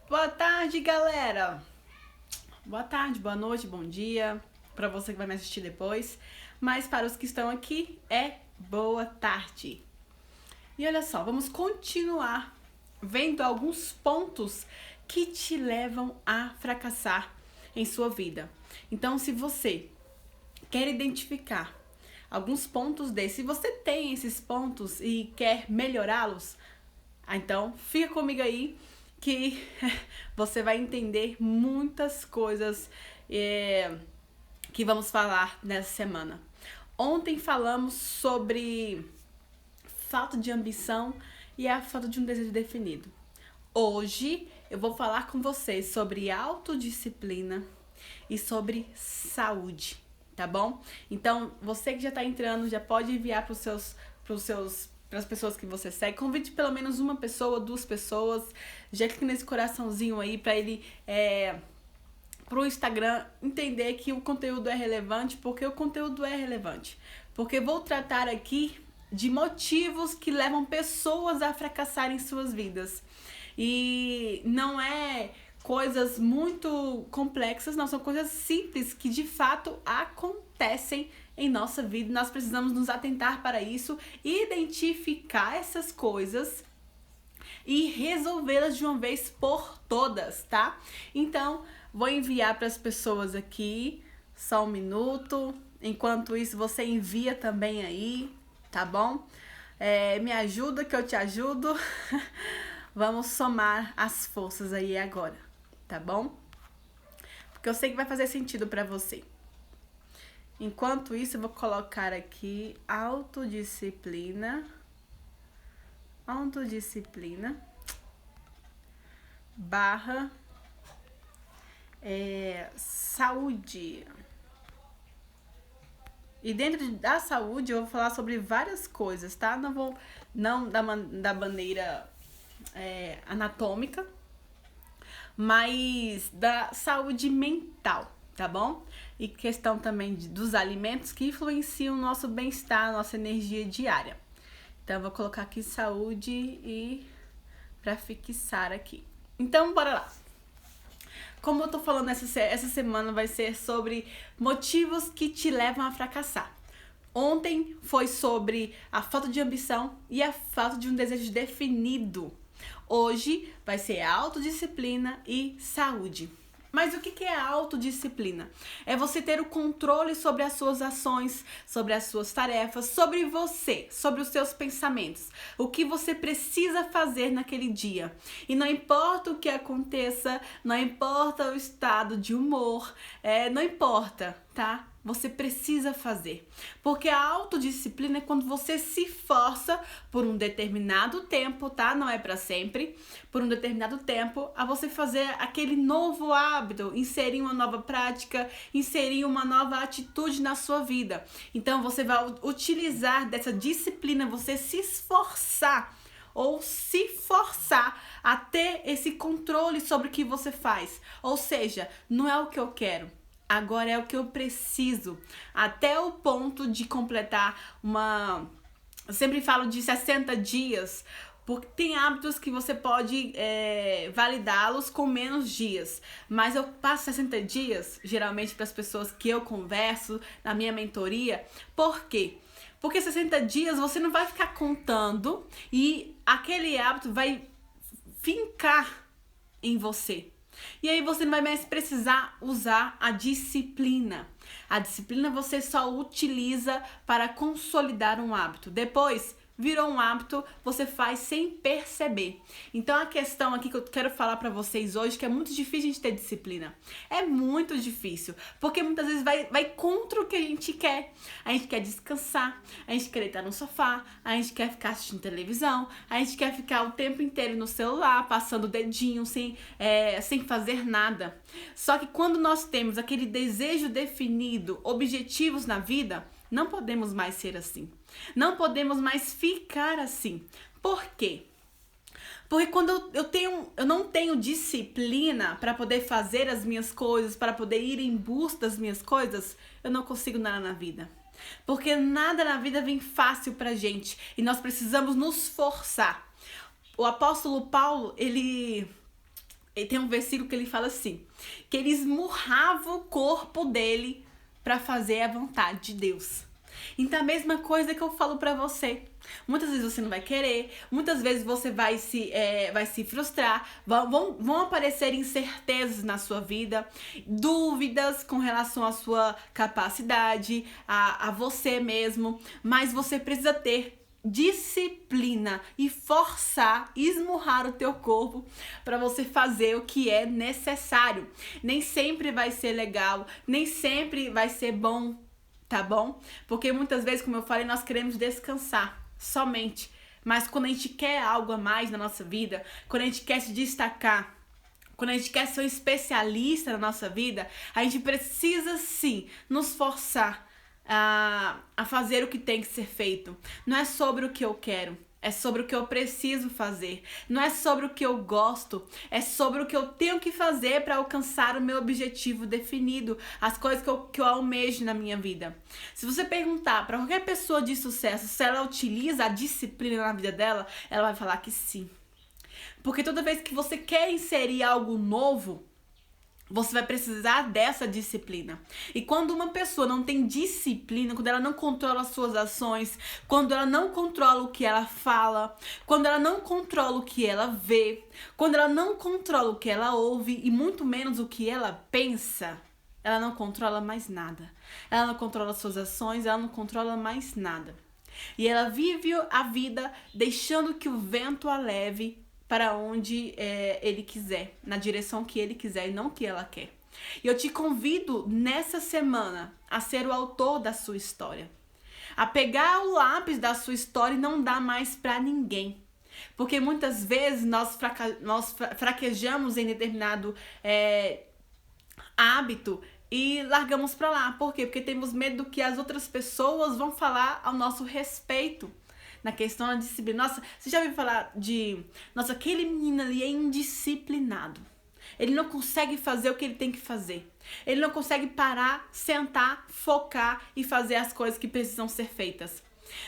Boa tarde, galera! Boa tarde, boa noite, bom dia para você que vai me assistir depois. Mas para os que estão aqui, é boa tarde. E olha só, vamos continuar vendo alguns pontos que te levam a fracassar em sua vida. Então, se você quer identificar alguns pontos desses, se você tem esses pontos e quer melhorá-los, então fica comigo aí que você vai entender muitas coisas que vamos falar nessa semana. Ontem falamos sobre falta de ambição e a falta de um desejo definido. Hoje eu vou falar com vocês sobre autodisciplina e sobre saúde, tá bom? Então, você que já tá entrando, já pode enviar para as pessoas que você segue. Convide pelo menos uma pessoa, duas pessoas. Já clique nesse coraçãozinho aí para ele pro Instagram entender que o conteúdo é relevante, porque o conteúdo é relevante. Porque vou tratar aqui de motivos que levam pessoas a fracassarem em suas vidas. E não é coisas muito complexas, não, são coisas simples que de fato acontecem em nossa vida. Nós precisamos nos atentar para isso, identificar essas coisas e resolvê-las de uma vez por todas, tá? Então, vou enviar para as pessoas aqui, só um minuto. Enquanto isso, você envia também aí, tá bom? Me ajuda que eu te ajudo. Vamos somar as forças aí agora, tá bom? Porque eu sei que vai fazer sentido para você. Enquanto isso, eu vou colocar aqui autodisciplina barra saúde. E dentro da saúde eu vou falar sobre várias coisas, tá? Não da maneira anatômica, mas da saúde mental, tá bom? E questão também dos alimentos que influenciam o nosso bem-estar, a nossa energia diária. Então, eu vou colocar aqui saúde e para fixar aqui. Então, bora lá. Como eu tô falando, essa semana vai ser sobre motivos que te levam a fracassar. Ontem foi sobre a falta de ambição e a falta de um desejo definido. Hoje vai ser autodisciplina e saúde. Mas o que é a autodisciplina? É você ter o controle sobre as suas ações, sobre as suas tarefas, sobre você, sobre os seus pensamentos. O que você precisa fazer naquele dia. E não importa o que aconteça, não importa o estado de humor, não importa, tá? Você precisa fazer. Porque a autodisciplina é quando você se força por um determinado tempo, tá? Não é para sempre. Por um determinado tempo, a você fazer aquele novo hábito, inserir uma nova prática, inserir uma nova atitude na sua vida. Então, você vai utilizar dessa disciplina, você se esforçar ou se forçar a ter esse controle sobre o que você faz. Ou seja, não é o que eu quero. Agora é o que eu preciso, até o ponto de completar eu sempre falo de 60 dias, porque tem hábitos que você pode validá-los com menos dias. Mas eu passo 60 dias, geralmente para as pessoas que eu converso na minha mentoria. Por quê? Porque 60 dias você não vai ficar contando e aquele hábito vai fincar em você. E aí você não vai mais precisar usar a disciplina. A disciplina você só utiliza para consolidar um hábito. Depois, virou um hábito, você faz sem perceber. Então a questão aqui que eu quero falar para vocês hoje, que é muito difícil a gente ter disciplina. É muito difícil, porque muitas vezes vai contra o que a gente quer. A gente quer descansar, a gente quer deitar no sofá, a gente quer ficar assistindo televisão, a gente quer ficar o tempo inteiro no celular, passando o dedinho, sem fazer nada. Só que quando nós temos aquele desejo definido, objetivos na vida, não podemos mais ser assim. Não podemos mais ficar assim. Por quê? Porque quando eu não tenho disciplina para poder fazer as minhas coisas, para poder ir em busca das minhas coisas, eu não consigo nada na vida. Porque nada na vida vem fácil pra gente e nós precisamos nos forçar. O apóstolo Paulo, ele E tem um versículo que ele fala assim, que ele esmurrava o corpo dele para fazer a vontade de Deus. Então a mesma coisa que eu falo pra você. Muitas vezes você não vai querer, muitas vezes você vai se frustrar, vão aparecer incertezas na sua vida, dúvidas com relação à sua capacidade, a você mesmo, mas você precisa ter disciplina e forçar, esmurrar o teu corpo para você fazer o que é necessário. Nem sempre vai ser legal, nem sempre vai ser bom, tá bom? Porque muitas vezes, como eu falei, nós queremos descansar somente. Mas quando a gente quer algo a mais na nossa vida, quando a gente quer se destacar, quando a gente quer ser um especialista na nossa vida, a gente precisa sim nos forçar a fazer o que tem que ser feito. Não é sobre o que eu quero, é sobre o que eu preciso fazer. Não é sobre o que eu gosto, é sobre o que eu tenho que fazer para alcançar o meu objetivo definido, as coisas que eu almejo na minha vida. Se você perguntar para qualquer pessoa de sucesso se ela utiliza a disciplina na vida dela, ela vai falar que sim. Porque toda vez que você quer inserir algo novo, você vai precisar dessa disciplina. E quando uma pessoa não tem disciplina, quando ela não controla as suas ações, quando ela não controla o que ela fala, quando ela não controla o que ela vê, quando ela não controla o que ela ouve e muito menos o que ela pensa, ela não controla mais nada. Ela não controla as suas ações, ela não controla mais nada. E ela vive a vida deixando que o vento a leve para onde ele quiser, na direção que ele quiser e não que ela quer. E eu te convido nessa semana a ser o autor da sua história, a pegar o lápis da sua história e não dar mais para ninguém. Porque muitas vezes nós fraquejamos em determinado hábito e largamos para lá. Por quê? Porque temos medo do que as outras pessoas vão falar ao nosso respeito. Na questão da disciplina. Nossa, você já ouviu falar nossa, aquele menino ali é indisciplinado. Ele não consegue fazer o que ele tem que fazer. Ele não consegue parar, sentar, focar e fazer as coisas que precisam ser feitas.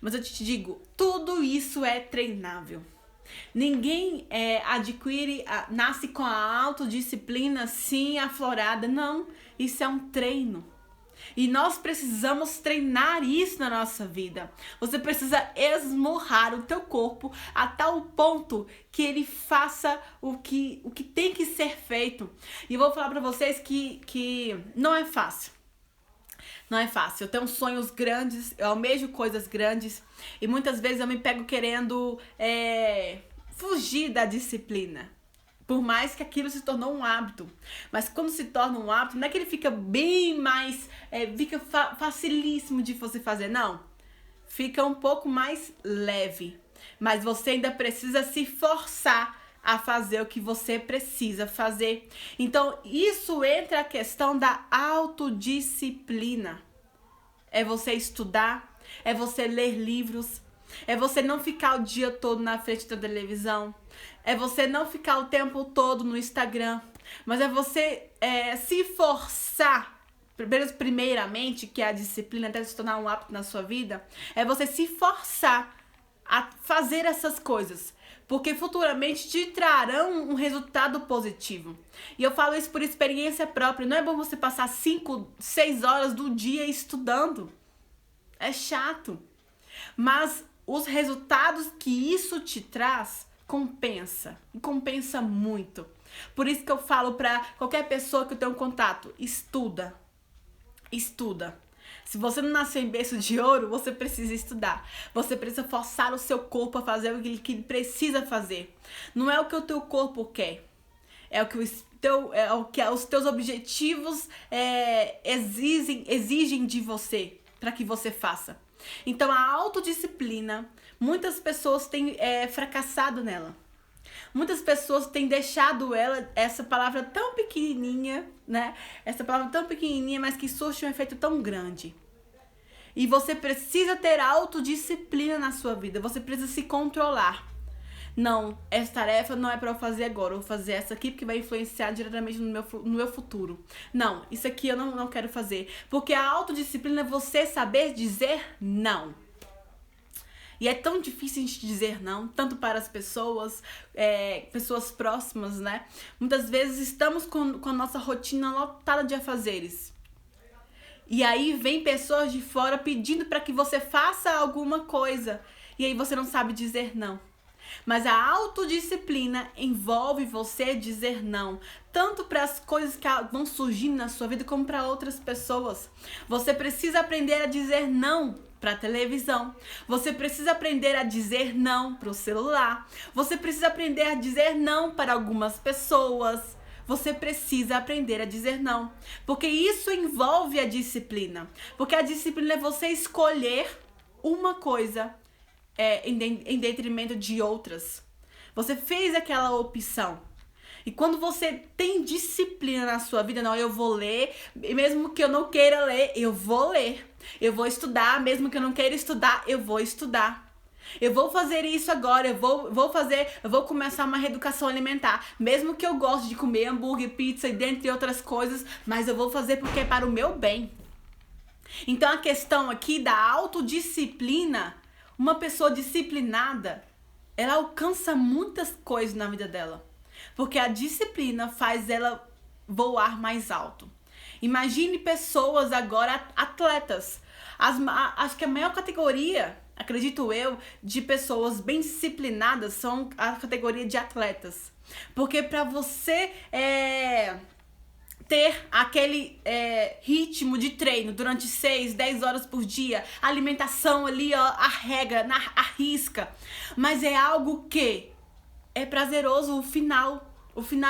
Mas eu te digo, tudo isso é treinável. Ninguém nasce com a autodisciplina assim aflorada. Não, isso é um treino. E nós precisamos treinar isso na nossa vida. Você precisa esmurrar o teu corpo a tal ponto que ele faça o que tem que ser feito. E eu vou falar pra vocês que não é fácil. Não é fácil. Eu tenho sonhos grandes, eu almejo coisas grandes e muitas vezes eu me pego querendo fugir da disciplina. Por mais que aquilo se tornou um hábito. Mas quando se torna um hábito, não é que ele fica bem mais... fica facilíssimo de você fazer, não. Fica um pouco mais leve. Mas você ainda precisa se forçar a fazer o que você precisa fazer. Então, isso entra a questão da autodisciplina. É você estudar, é você ler livros, é você não ficar o dia todo na frente da televisão. É você não ficar o tempo todo no Instagram. Mas é você se forçar, primeiramente, que é a disciplina até se tornar um hábito na sua vida. É você se forçar a fazer essas coisas. Porque futuramente te trarão um resultado positivo. E eu falo isso por experiência própria. Não é bom você passar 5, 6 horas do dia estudando. É chato. Mas os resultados que isso te traz compensa. E compensa muito. Por isso que eu falo pra qualquer pessoa que eu tenho contato. Estuda. Estuda. Se você não nasceu em berço de ouro, você precisa estudar. Você precisa forçar o seu corpo a fazer o que ele precisa fazer. Não é o que o teu corpo quer. É o que os teus objetivos exigem de você para que você faça. Então a autodisciplina, muitas pessoas têm fracassado nela. Muitas pessoas têm deixado essa palavra tão pequenininha, né? Essa palavra tão pequenininha, mas que surte um efeito tão grande. E você precisa ter autodisciplina na sua vida. Você precisa se controlar. Não, essa tarefa não é para eu fazer agora. Eu vou fazer essa aqui porque vai influenciar diretamente no meu futuro. Não, isso aqui eu não quero fazer. Porque a autodisciplina é você saber dizer não. E é tão difícil a gente dizer não, tanto para as pessoas, pessoas próximas, né? Muitas vezes estamos com a nossa rotina lotada de afazeres. E aí vem pessoas de fora pedindo para que você faça alguma coisa. E aí você não sabe dizer não. Mas a autodisciplina envolve você dizer não, tanto para as coisas que vão surgindo na sua vida, como para outras pessoas. Você precisa aprender a dizer não para a televisão. Você precisa aprender a dizer não para o celular. Você precisa aprender a dizer não para algumas pessoas. Você precisa aprender a dizer não, porque isso envolve a disciplina. Porque a disciplina é você escolher uma coisa em detrimento de outras. Você fez aquela opção. E quando você tem disciplina na sua vida, não, eu vou ler, mesmo que eu não queira ler, eu vou ler. Eu vou estudar, mesmo que eu não queira estudar, eu vou estudar. Eu vou fazer isso agora, eu vou começar uma reeducação alimentar. Mesmo que eu goste de comer hambúrguer, pizza e dentre outras coisas, mas eu vou fazer porque é para o meu bem. Então a questão aqui da autodisciplina, uma pessoa disciplinada, ela alcança muitas coisas na vida dela. Porque a disciplina faz ela voar mais alto. Imagine pessoas agora, atletas. Acho que a maior categoria, acredito eu, de pessoas bem disciplinadas são a categoria de atletas. Porque para você ter aquele ritmo de treino durante 6, 10 horas por dia, alimentação ali, ó, a regra, a risca, mas é algo que é prazeroso, o final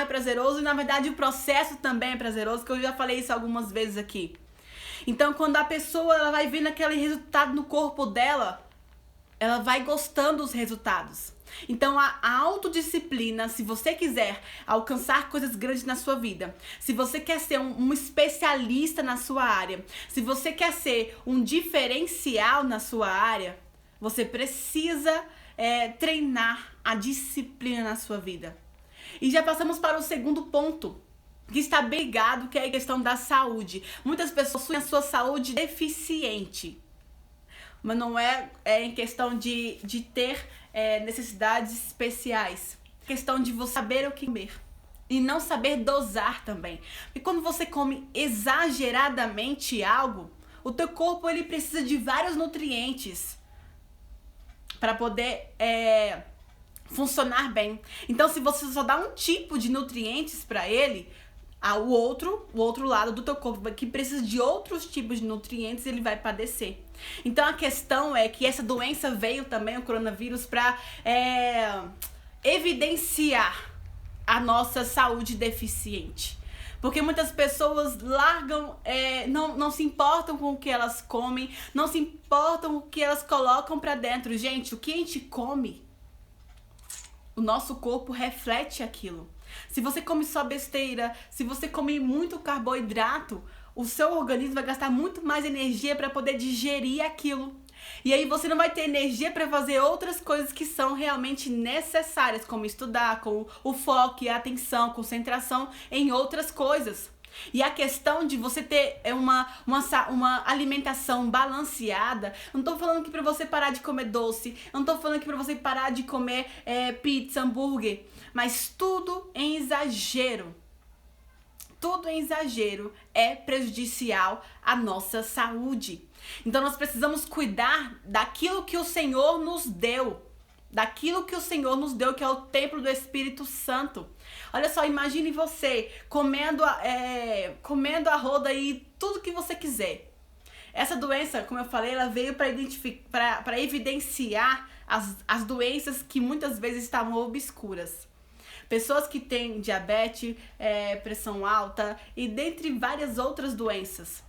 é prazeroso e na verdade o processo também é prazeroso, que eu já falei isso algumas vezes aqui. Então quando a pessoa ela vai vendo aquele resultado no corpo dela, ela vai gostando dos resultados. Então a autodisciplina, se você quiser alcançar coisas grandes na sua vida, se você quer ser um especialista na sua área, se você quer ser um diferencial na sua área, você precisa treinar a disciplina na sua vida. E já passamos para o segundo ponto, que está bem ligado, que é a questão da saúde. Muitas pessoas têm a sua saúde deficiente, mas não é em questão de ter necessidades especiais. É questão de você saber o que comer e não saber dosar também. E quando você come exageradamente algo, o teu corpo ele precisa de vários nutrientes para poder funcionar bem. Então, se você só dá um tipo de nutrientes para ele, o outro lado do teu corpo que precisa de outros tipos de nutrientes, ele vai padecer. Então a questão é que essa doença veio também, o coronavírus, para evidenciar a nossa saúde deficiente. Porque muitas pessoas largam, não se importam com o que elas comem, não se importam com o que elas colocam para dentro. Gente, o que a gente come, o nosso corpo reflete aquilo. Se você come só besteira, se você come muito carboidrato, o seu organismo vai gastar muito mais energia para poder digerir aquilo. E aí você não vai ter energia para fazer outras coisas que são realmente necessárias, como estudar, com o foco e a atenção, concentração em outras coisas. E a questão de você ter uma alimentação balanceada, eu não tô falando aqui pra você parar de comer doce, eu não tô falando aqui pra você parar de comer pizza, hambúrguer, mas tudo em exagero. Tudo em exagero é prejudicial à nossa saúde. Então nós precisamos cuidar daquilo que o Senhor nos deu. Daquilo que o Senhor nos deu, que é o templo do Espírito Santo. Olha só, imagine você comendo a roda e tudo que você quiser. Essa doença, como eu falei, ela veio para evidenciar as doenças que muitas vezes estavam obscuras. Pessoas que têm diabetes, pressão alta e dentre várias outras doenças.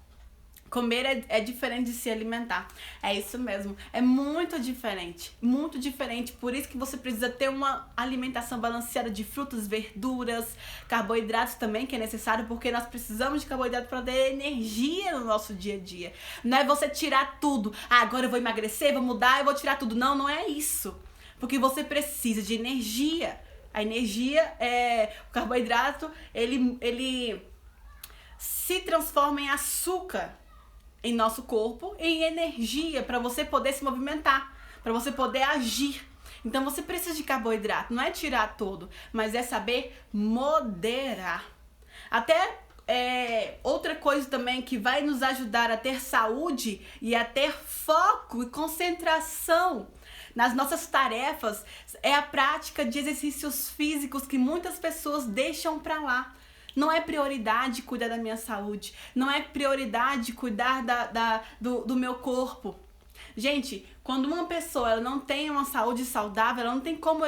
Comer é diferente de se alimentar. É isso mesmo. É muito diferente. Muito diferente. Por isso que você precisa ter uma alimentação balanceada de frutas, verduras, carboidratos também, que é necessário, porque nós precisamos de carboidrato para ter energia no nosso dia a dia. Não é você tirar tudo. Agora eu vou emagrecer, vou mudar, eu vou tirar tudo. Não, não é isso. Porque você precisa de energia. A energia, o carboidrato, ele se transforma em açúcar em nosso corpo, em energia para você poder se movimentar, para você poder agir. Então você precisa de carboidrato, não é tirar todo, mas é saber moderar. Até outra coisa também que vai nos ajudar a ter saúde e a ter foco e concentração nas nossas tarefas é a prática de exercícios físicos que muitas pessoas deixam para lá. Não é prioridade cuidar da minha saúde, não é prioridade cuidar do meu corpo. Gente, quando uma pessoa ela não tem uma saúde saudável, ela não tem como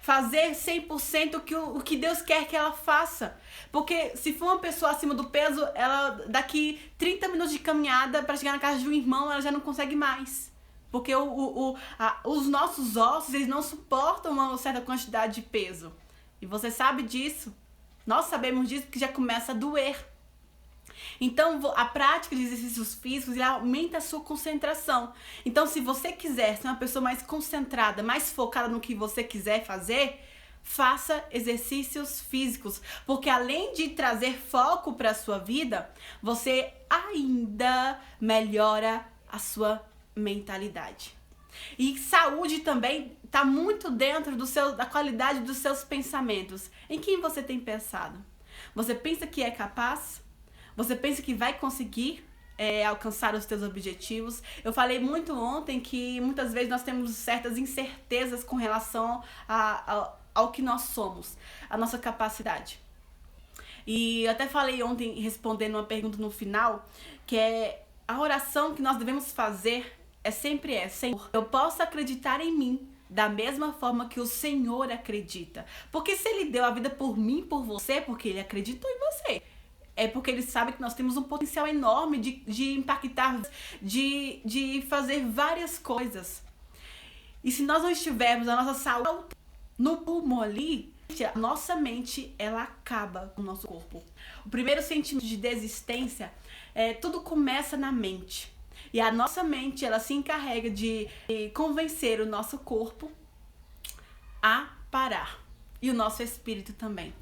fazer 100% o que Deus quer que ela faça. Porque se for uma pessoa acima do peso, ela daqui 30 minutos de caminhada para chegar na casa de um irmão, ela já não consegue mais. Porque os nossos ossos, eles não suportam uma certa quantidade de peso. E você sabe disso. Nós sabemos disso porque já começa a doer. Então, a prática de exercícios físicos aumenta a sua concentração. Então, se você quiser ser uma pessoa mais concentrada, mais focada no que você quiser fazer, faça exercícios físicos. Porque além de trazer foco para a sua vida, você ainda melhora a sua mentalidade. E saúde também está muito dentro da qualidade dos seus pensamentos. Em quem você tem pensado? Você pensa que é capaz? Você pensa que vai conseguir alcançar os seus objetivos? Eu falei muito ontem que muitas vezes nós temos certas incertezas com relação ao que nós somos, a nossa capacidade. E eu até falei ontem, respondendo uma pergunta no final, que a oração que nós devemos fazer sempre Senhor, eu posso acreditar em mim da mesma forma que o Senhor acredita. Porque se Ele deu a vida por mim, por você, porque Ele acreditou em você. É porque Ele sabe que nós temos um potencial enorme de impactar, de fazer várias coisas. E se nós não estivermos a nossa saúde no pulmão ali, a nossa mente, ela acaba com o nosso corpo. O primeiro sentimento de desistência, tudo começa na mente. E a nossa mente, ela se encarrega de convencer o nosso corpo a parar. E o nosso espírito também.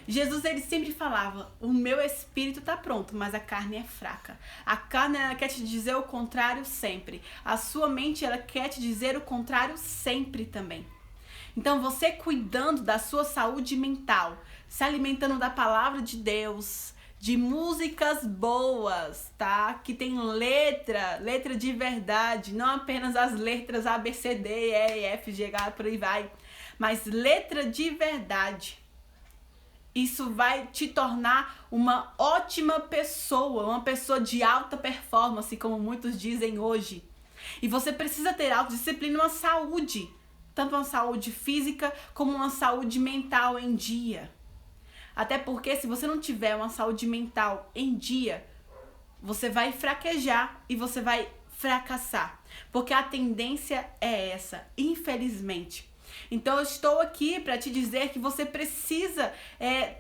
Jesus, ele sempre falava, o meu espírito está pronto, mas a carne é fraca. A carne, ela quer te dizer o contrário sempre. A sua mente, ela quer te dizer o contrário sempre também. Então, você cuidando da sua saúde mental, se alimentando da palavra de Deus, de músicas boas, tá? Que tem letra de verdade, não apenas as letras A, B, C, D, E, F, G, H, por aí vai, mas letra de verdade. Isso vai te tornar uma ótima pessoa, uma pessoa de alta performance, como muitos dizem hoje. E você precisa ter autodisciplina e uma saúde, tanto uma saúde física como uma saúde mental em dia. Até porque se você não tiver uma saúde mental em dia, você vai fraquejar e você vai fracassar. Porque a tendência é essa, infelizmente. Então eu estou aqui para te dizer que você precisa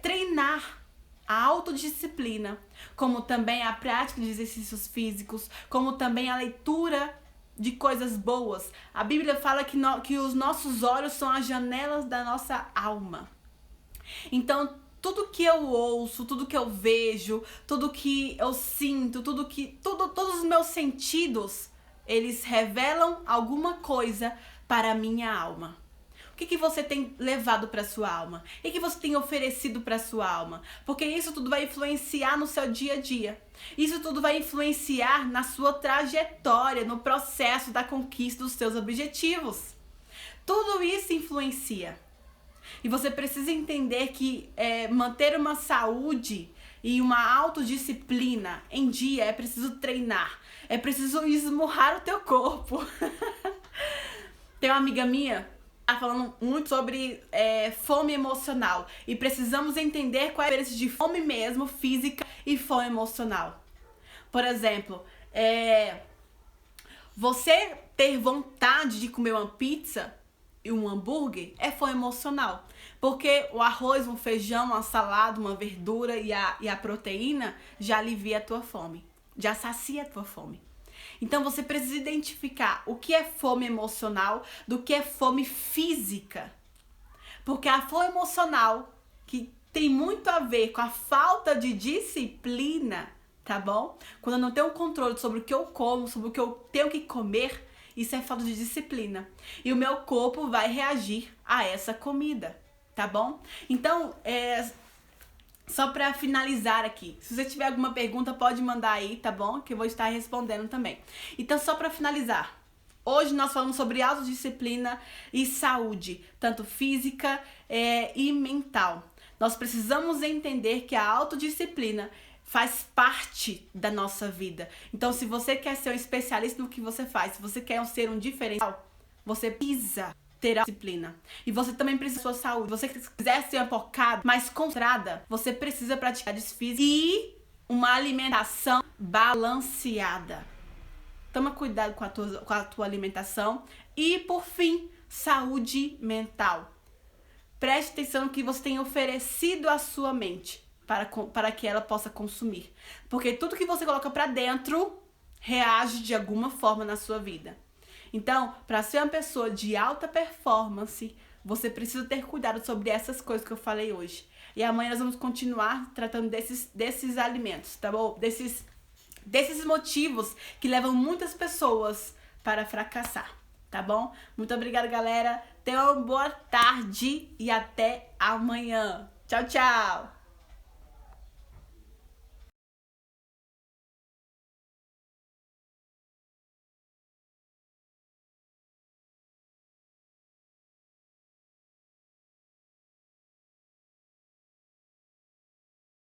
treinar a autodisciplina, como também a prática de exercícios físicos, como também a leitura de coisas boas. A Bíblia fala que os nossos olhos são as janelas da nossa alma. Então tudo que eu ouço, tudo que eu vejo, tudo que eu sinto, todos os meus sentidos, eles revelam alguma coisa para a minha alma. O que você tem levado para sua alma? O que você tem oferecido para sua alma? Porque isso tudo vai influenciar no seu dia a dia. Isso tudo vai influenciar na sua trajetória, no processo da conquista dos seus objetivos. Tudo isso influencia. E você precisa entender que manter uma saúde e uma autodisciplina em dia é preciso treinar. É preciso esmurrar o teu corpo. Tem uma amiga minha tá falando muito sobre fome emocional. E precisamos entender qual é a diferença de fome mesmo, física, e fome emocional. Por exemplo, você ter vontade de comer uma pizza e um hambúrguer é fome emocional. Porque o arroz, um feijão, uma salada, uma verdura e a proteína já alivia a tua fome. Já sacia a tua fome. Então você precisa identificar o que é fome emocional do que é fome física. Porque a fome emocional, que tem muito a ver com a falta de disciplina, tá bom? Quando eu não tenho controle sobre o que eu como, sobre o que eu tenho que comer, Isso é falta de disciplina. E o meu corpo vai reagir a essa comida, tá bom? Então, só pra finalizar aqui, se você tiver alguma pergunta, pode mandar aí, tá bom? Que eu vou estar respondendo também. Então, só pra finalizar, hoje nós falamos sobre autodisciplina e saúde, tanto física e mental. Nós precisamos entender que a autodisciplina faz parte da nossa vida. Então, se você quer ser um especialista no que você faz, se você quer ser um diferencial, você precisa ter a disciplina. E você também precisa da sua saúde. Se você quiser ser uma focada, mais concentrada, você precisa praticar atividades físicas e uma alimentação balanceada. Toma cuidado com a tua alimentação. E, por fim, saúde mental. Preste atenção no que você tem oferecido à sua mente para que ela possa consumir. Porque tudo que você coloca para dentro reage de alguma forma na sua vida. Então, para ser uma pessoa de alta performance, você precisa ter cuidado sobre essas coisas que eu falei hoje. E amanhã nós vamos continuar tratando desses alimentos, tá bom? Desses motivos que levam muitas pessoas para fracassar, tá bom? Muito obrigada, galera. Tenha uma boa tarde e até amanhã. Tchau, tchau!